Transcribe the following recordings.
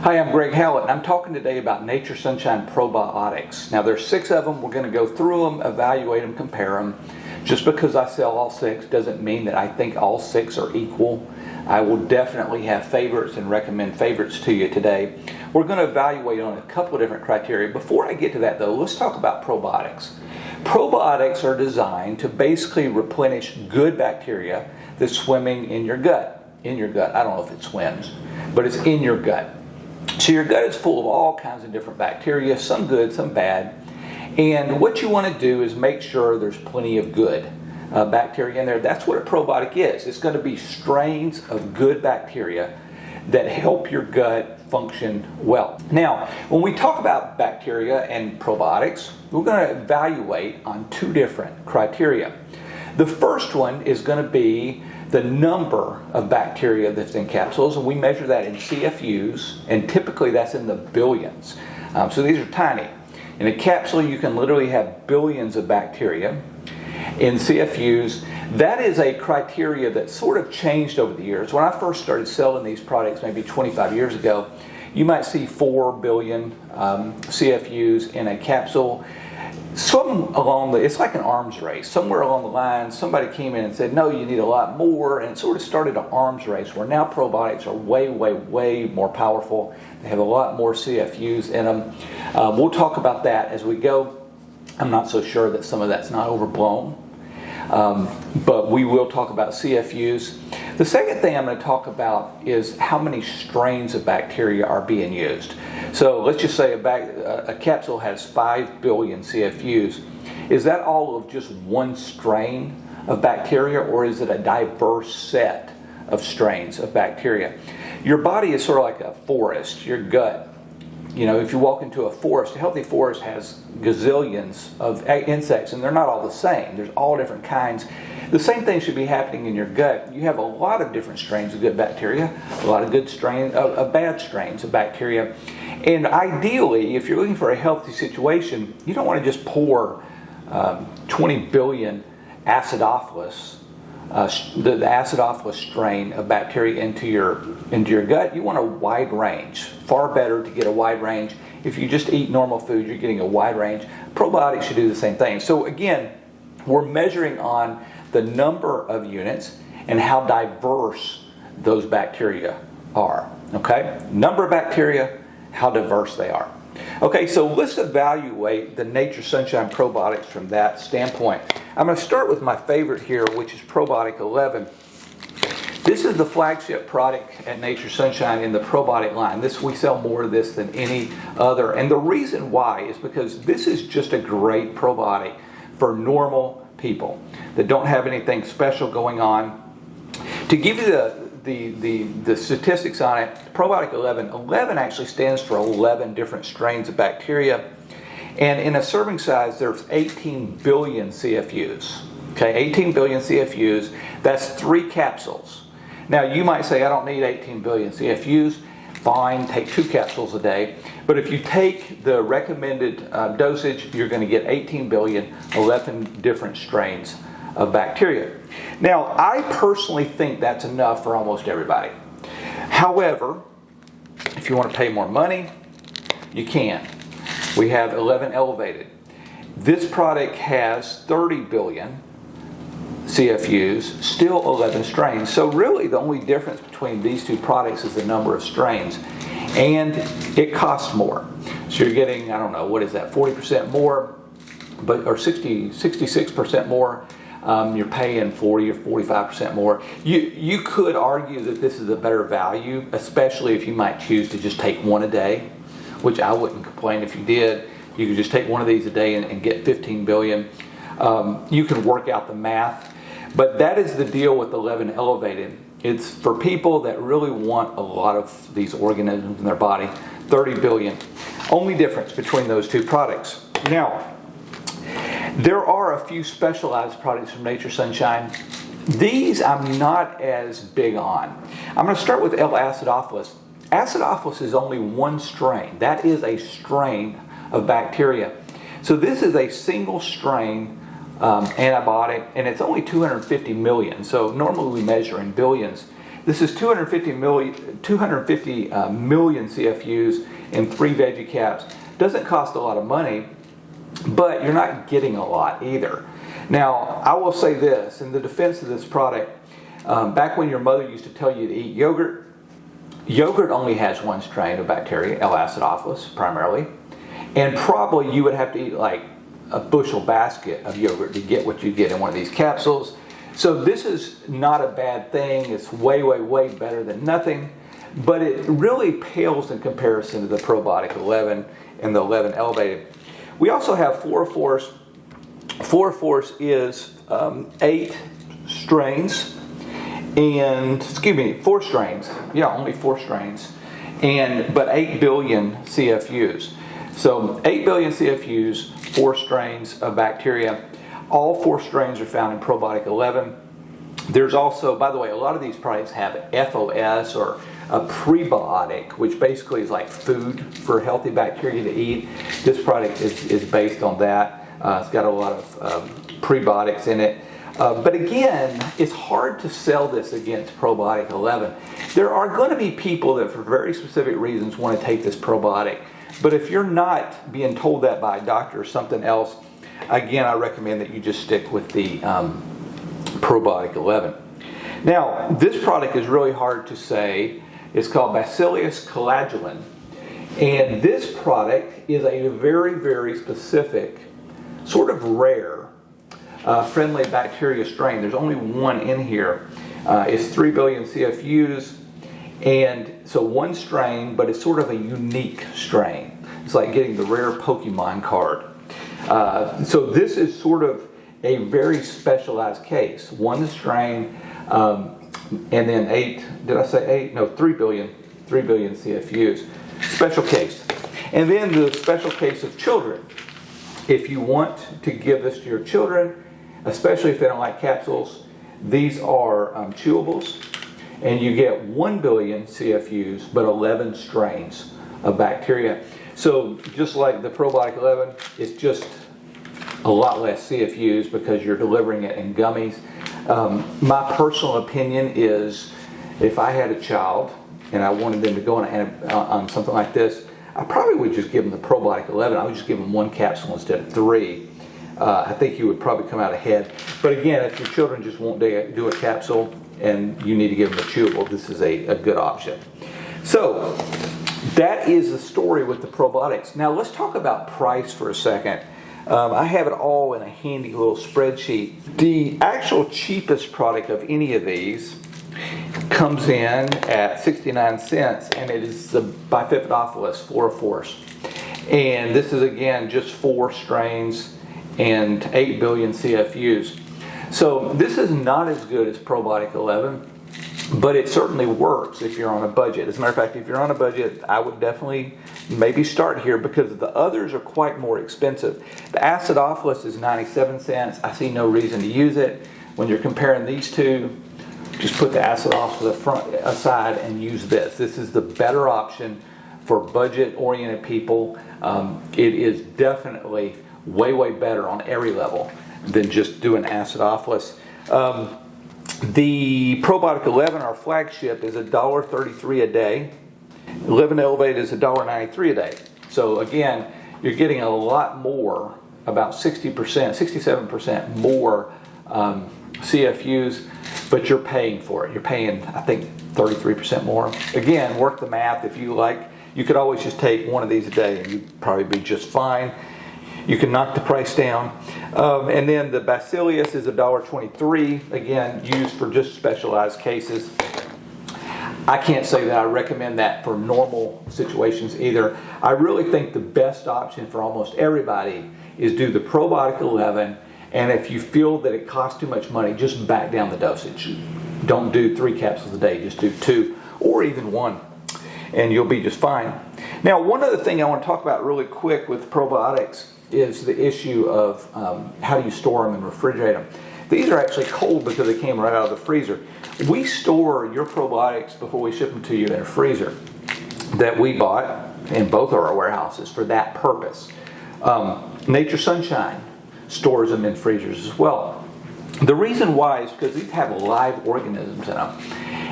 Hi, I'm Greg Hallett, and I'm talking today about Nature Sunshine Probiotics. Now, there's 6 of them. We're going to go through them, evaluate them, compare them. Just because I sell all 6 doesn't mean that I think all 6 are equal. I will definitely have favorites and recommend favorites to you today. We're going to evaluate on a couple of different criteria. Before I get to that, though, let's talk about probiotics. Probiotics are designed to basically replenish good bacteria that's swimming in your gut. I don't know if it swims, but it's in your gut. So your gut is full of all kinds of different bacteria, some good, some bad. And what you want to do is make sure there's plenty of good bacteria in there. That's what a probiotic is. It's going to be strains of good bacteria that help your gut function well. Now, when we talk about bacteria and probiotics, we're going to evaluate on 2 different criteria. The first one is going to be the number of bacteria that's in capsules, and we measure that in CFUs, and typically that's in the billions. So these are tiny. In a capsule, you can literally have billions of bacteria. In CFUs, that is a criteria that sort of changed over the years. When I first started selling these products maybe 25 years ago, you might see 4 billion CFUs in a capsule. It's like an arms race. Somewhere along the line, somebody came in and said, no, you need a lot more, and it sort of started an arms race where now probiotics are way, way, way more powerful. They have a lot more CFUs in them. We'll talk about that as we go. I'm not so sure that some of that's not overblown, but we will talk about CFUs. The second thing I'm going to talk about is how many strains of bacteria are being used. So let's just say a capsule has 5 billion CFUs. Is that all of just one strain of bacteria, or is it a diverse set of strains of bacteria? Your body is sort of like a forest, your gut. You know, if you walk into a forest, a healthy forest has gazillions of insects, and they're not all the same. There's all different kinds. The same thing should be happening in your gut. You have a lot of different strains of good bacteria, a lot of good strains of bad strains of bacteria. And ideally, if you're looking for a healthy situation, you don't want to just pour 20 billion acidophilus, the acidophilus strain of bacteria into your gut. You want a wide range. Far better to get a wide range. If you just eat normal food, you're getting a wide range. Probiotics should do the same thing. So again, we're measuring on the number of units and how diverse those bacteria are. Okay? Number of bacteria, how diverse they are. Okay, so let's evaluate the Nature Sunshine Probiotics from that standpoint. I'm going to start with my favorite here, which is Probiotic 11. This is the flagship product at Nature Sunshine in the probiotic line. We sell more of this than any other. And the reason why is because this is just a great probiotic for normal people that don't have anything special going on. To give you the statistics on it, Probiotic 11 actually stands for 11 different strains of bacteria. And in a serving size, there's 18 billion CFUs. Okay, 18 billion CFUs, that's 3 capsules. Now, you might say, I don't need 18 billion CFUs. Fine, take 2 capsules a day. But if you take the recommended dosage, you're going to get 18 billion, 11 different strains of bacteria. Now, I personally think that's enough for almost everybody. However, if you want to pay more money, you can. We have 11 Elevated. This product has 30 billion CFUs, still 11 strains. So really the only difference between these 2 products is the number of strains. And it costs more. So you're getting, I don't know, what is that, 40% more, or 66% more. You're paying 40 or 45% more. You could argue that this is a better value, especially if you might choose to just take 1 a day, which I wouldn't complain if you did. You could just take 1 of these a day and get 15 billion. You can work out the math. But that is the deal with 11 Elevated. It's for people that really want a lot of these organisms in their body. 30 billion. Only difference between those 2 products. Now, there are a few specialized products from Nature Sunshine. These I'm not as big on. I'm going to start with L. acidophilus. Acidophilus is only 1 strain. That is a strain of bacteria. So this is a single strain antibiotic, and it's only 250 million. So normally we measure in billions. This is 250 million CFUs in 3 veggie caps. Doesn't cost a lot of money, but you're not getting a lot either. Now, I will say this, in the defense of this product, back when your mother used to tell you to eat yogurt, yogurt only has one strain of bacteria, L. acidophilus primarily, and probably you would have to eat like a bushel basket of yogurt to get what you get in one of these capsules. So this is not a bad thing. It's way, way, way better than nothing, but it really pales in comparison to the Probiotic 11 and the 11 Elevated. We also have 4-Force. 4-Force is 8 strains, and 4 strains. Yeah, only 4 strains, but 8 billion CFUs. So 8 billion CFUs, 4 strains of bacteria. All 4 strains are found in Probiotic 11. There's also, by the way, a lot of these products have FOS, or a prebiotic, which basically is like food for healthy bacteria to eat. This product is based on that. It's got a lot of prebiotics in it. But again, it's hard to sell this against Probiotic 11. There are going to be people that for very specific reasons want to take this probiotic. But if you're not being told that by a doctor or something else, again, I recommend that you just stick with the Probiotic 11. Now, this product is really hard to say. It's called Bacillus coagulans. And this product is a very, very specific, sort of rare, friendly bacteria strain. There's only one in here. It's 3 billion CFUs. And so one strain, but it's sort of a unique strain. It's like getting the rare Pokemon card. So this is sort of a very specialized case. One strain, and then 3 billion CFUs. Special case. And then the special case of children. If you want to give this to your children, especially if they don't like capsules, these are chewables. And you get 1 billion CFUs, but 11 strains of bacteria. So just like the Probiotic 11, it's just a lot less CFUs because you're delivering it in gummies. My personal opinion is, if I had a child and I wanted them to go on something like this, I probably would just give them the Probiotic 11. I would just give them 1 capsule instead of 3. I think you would probably come out ahead. But again, if your children just won't do a capsule and you need to give them a chewable, this is a good option. So that is the story with the probiotics. Now let's talk about price for a second. I have it all in a handy little spreadsheet. The actual cheapest product of any of these comes in at 69 cents, and it is the Bifidobacillus 4-Force. And this is, again, just 4 strains and 8 billion CFUs. So this is not as good as Probiotic 11, but it certainly works if you're on a budget. As a matter of fact, if you're on a budget, I would definitely maybe start here because the others are quite more expensive. The Acidophilus is 97 cents. I see no reason to use it. When you're comparing these two, just put the Acidophilus aside and use this. This is the better option for budget-oriented people. It is definitely way, way better on every level than just doing Acidophilus. The Probiotic 11, our flagship, is $1.33 a day. 11 Elevated is $1.93 a day. So again, you're getting a lot more, about 60%, 67% more CFUs, but you're paying for it. You're paying, I think, 33% more. Again, work the math if you like. You could always just take one of these a day and you'd probably be just fine. You can knock the price down. And then the Bacillus is $1.23, again, used for just specialized cases. I can't say that I recommend that for normal situations either. I really think the best option for almost everybody is do the Probiotic 11, and if you feel that it costs too much money, just back down the dosage. Don't do 3 capsules a day, just do 2 or even 1, and you'll be just fine. Now, one other thing I want to talk about really quick with probiotics is the issue of how do you store them and refrigerate them. These are actually cold because they came right out of the freezer. We store your probiotics before we ship them to you in a freezer that we bought in both of our warehouses for that purpose. Nature Sunshine stores them in freezers as well. The reason why is because these have live organisms in them,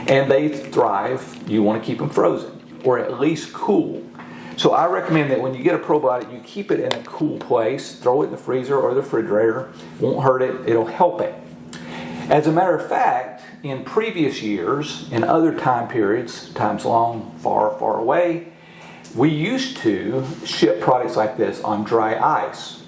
and they thrive. You want to keep them frozen, or at least cool. So I recommend that when you get a probiotic, you keep it in a cool place. Throw it in the freezer or the refrigerator. Won't hurt it. It'll help it. As a matter of fact, in previous years, in other time periods, times long, far, far away, we used to ship products like this on dry ice.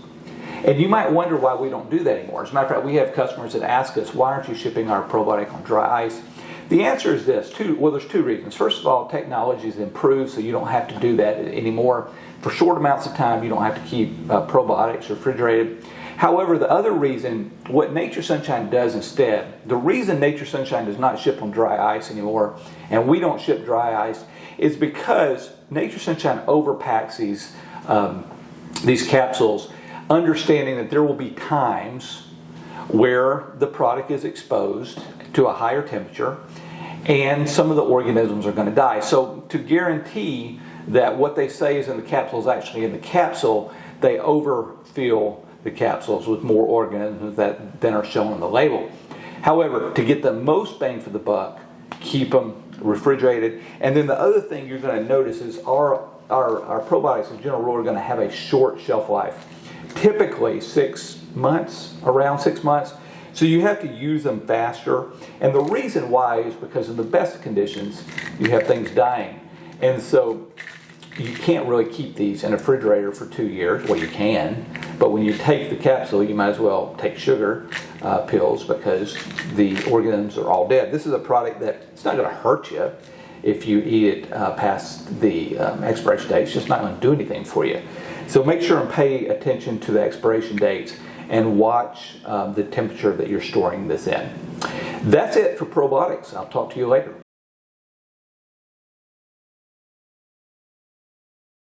And you might wonder why we don't do that anymore. As a matter of fact, we have customers that ask us, why aren't you shipping our probiotic on dry ice? The answer is this. There's two reasons. First of all, technology has improved, so you don't have to do that anymore. For short amounts of time, you don't have to keep probiotics refrigerated. However, the other reason, what Nature Sunshine does instead, the reason Nature Sunshine does not ship on dry ice anymore, and we don't ship dry ice, is because Nature Sunshine overpacks these capsules, understanding that there will be times where the product is exposed to a higher temperature and some of the organisms are going to die. So to guarantee that what they say is in the capsule is actually in the capsule, they overfill the capsules with more organisms than are shown on the label. However, to get the most bang for the buck, keep them refrigerated. And then the other thing you're going to notice is our probiotics in general rule are going to have a short shelf life. Typically 6 months, around 6 months. So you have to use them faster. And the reason why is because in the best conditions, you have things dying. And so you can't really keep these in a refrigerator for 2 years. Well, you can. But when you take the capsule, you might as well take sugar pills because the organisms are all dead. This is a product that it's not going to hurt you if you eat it past the expiration date. It's just not going to do anything for you. So make sure and pay attention to the expiration dates and watch the temperature that you're storing this in. That's it for probiotics. I'll talk to you later.